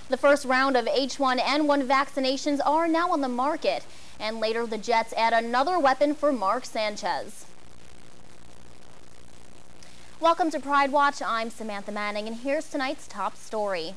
The first round of H1N1 vaccinations are now on the market, and later the Jets add another weapon for Mark Sanchez. Welcome to Pride Watch. I'm Samantha Manning, and here's tonight's top story.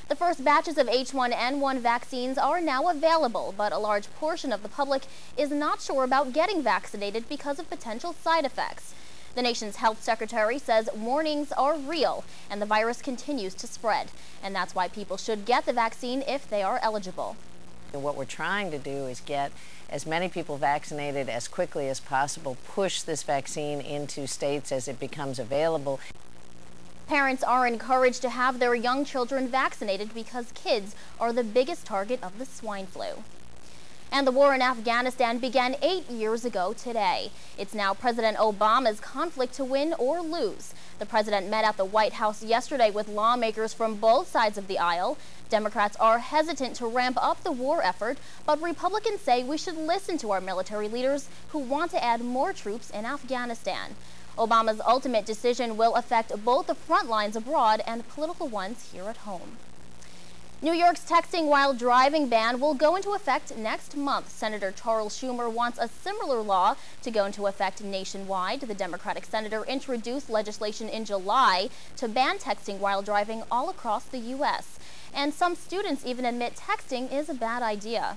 The first batches of H1N1 vaccines are now available, but a large portion of the public is not sure about getting vaccinated because of potential side effects. The nation's health secretary says warnings are real and the virus continues to spread, and that's why people should get the vaccine if they are eligible. What we're trying to do is get as many people vaccinated as quickly as possible, push this vaccine into states as it becomes available. Parents are encouraged to have their young children vaccinated because kids are the biggest target of the swine flu. And the war in Afghanistan began 8 years ago today. It's now President Obama's conflict to win or lose. The president met at the White House yesterday with lawmakers from both sides of the aisle. Democrats are hesitant to ramp up the war effort, but Republicans say we should listen to our military leaders who want to add more troops in Afghanistan. Obama's ultimate decision will affect both the front lines abroad and political ones here at home. New York's texting while driving ban will go into effect next month. Senator Charles Schumer wants a similar law to go into effect nationwide. The Democratic senator introduced legislation in July to ban texting while driving all across the U.S. And some students even admit texting is a bad idea.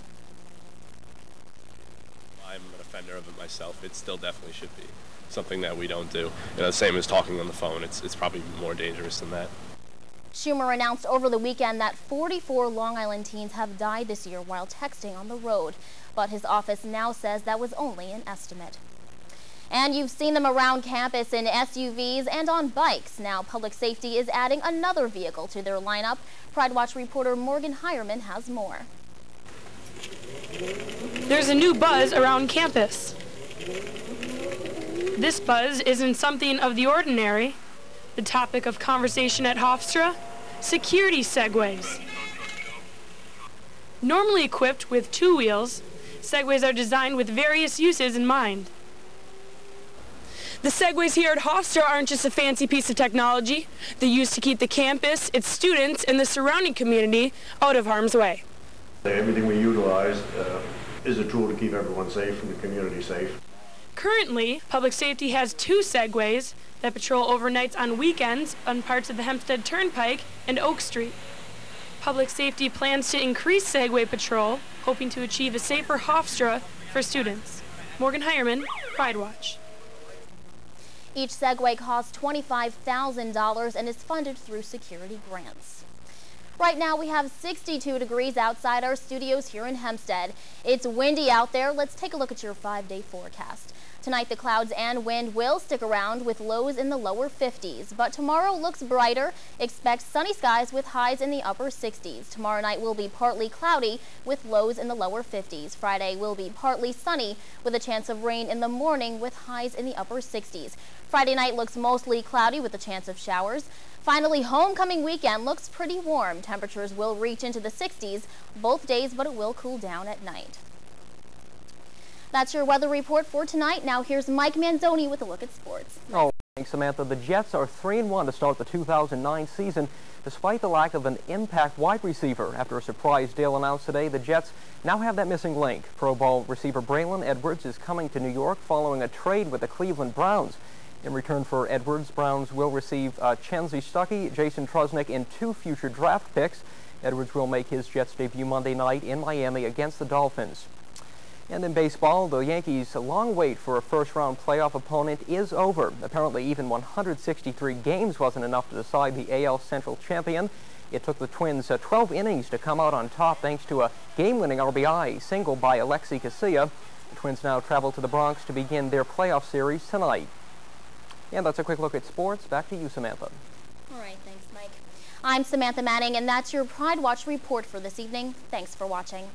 I'm an offender of it myself. It still definitely should be something that we don't do. The same as talking on the phone. It's probably more dangerous than that. Schumer announced over the weekend that 44 Long Island teens have died this year while texting on the road, but his office now says that was only an estimate. And you've seen them around campus in SUVs and on bikes. Now public safety is adding another vehicle to their lineup. Pride Watch reporter Morgan Hireman has more. There's a new buzz around campus. This buzz isn't something of the ordinary. The topic of conversation at Hofstra: security segways. Normally equipped with 2 wheels, segways are designed with various uses in mind. The segways here at Hofstra aren't just a fancy piece of technology. They're used to keep the campus, its students, and the surrounding community out of harm's way. Everything we utilize is a tool to keep everyone safe and the community safe. Currently, public safety has 2 segways that patrol overnights on weekends on parts of the Hempstead Turnpike and Oak Street. Public safety plans to increase segway patrol, hoping to achieve a safer Hofstra for students. Morgan Hireman, Pride Watch. Each segway costs $25,000 and is funded through security grants. Right now we have 62 degrees outside our studios here in Hempstead. It's windy out there. Let's take a look at your 5-day forecast. Tonight the clouds and wind will stick around with lows in the lower 50s, but tomorrow looks brighter. Expect sunny skies with highs in the upper 60s. Tomorrow night will be partly cloudy with lows in the lower 50s. Friday will be partly sunny with a chance of rain in the morning with highs in the upper 60s. Friday night looks mostly cloudy with a chance of showers. Finally, homecoming weekend looks pretty warm. Temperatures will reach into the 60s both days, but it will cool down at night. That's your weather report for tonight. Now here's Mike Manzoni with a look at sports. Oh, thanks, Samantha. The Jets are 3-1 to start the 2009 season, despite the lack of an impact wide receiver. After a surprise deal announced today, the Jets now have that missing link. Pro Bowl receiver Braylon Edwards is coming to New York following a trade with the Cleveland Browns. In return for Edwards, Browns will receive Chenzi Stuckey, Jason Trusnick, and 2 future draft picks. Edwards will make his Jets debut Monday night in Miami against the Dolphins. And in baseball, the Yankees' long wait for a first-round playoff opponent is over. Apparently, even 163 games wasn't enough to decide the AL Central champion. It took the Twins 12 innings to come out on top thanks to a game-winning RBI single by Alexi Casilla. The Twins now travel to the Bronx to begin their playoff series tonight. And that's a quick look at sports. Back to you, Samantha. All right, thanks, Mike. I'm Samantha Manning, and that's your Pride Watch report for this evening. Thanks for watching.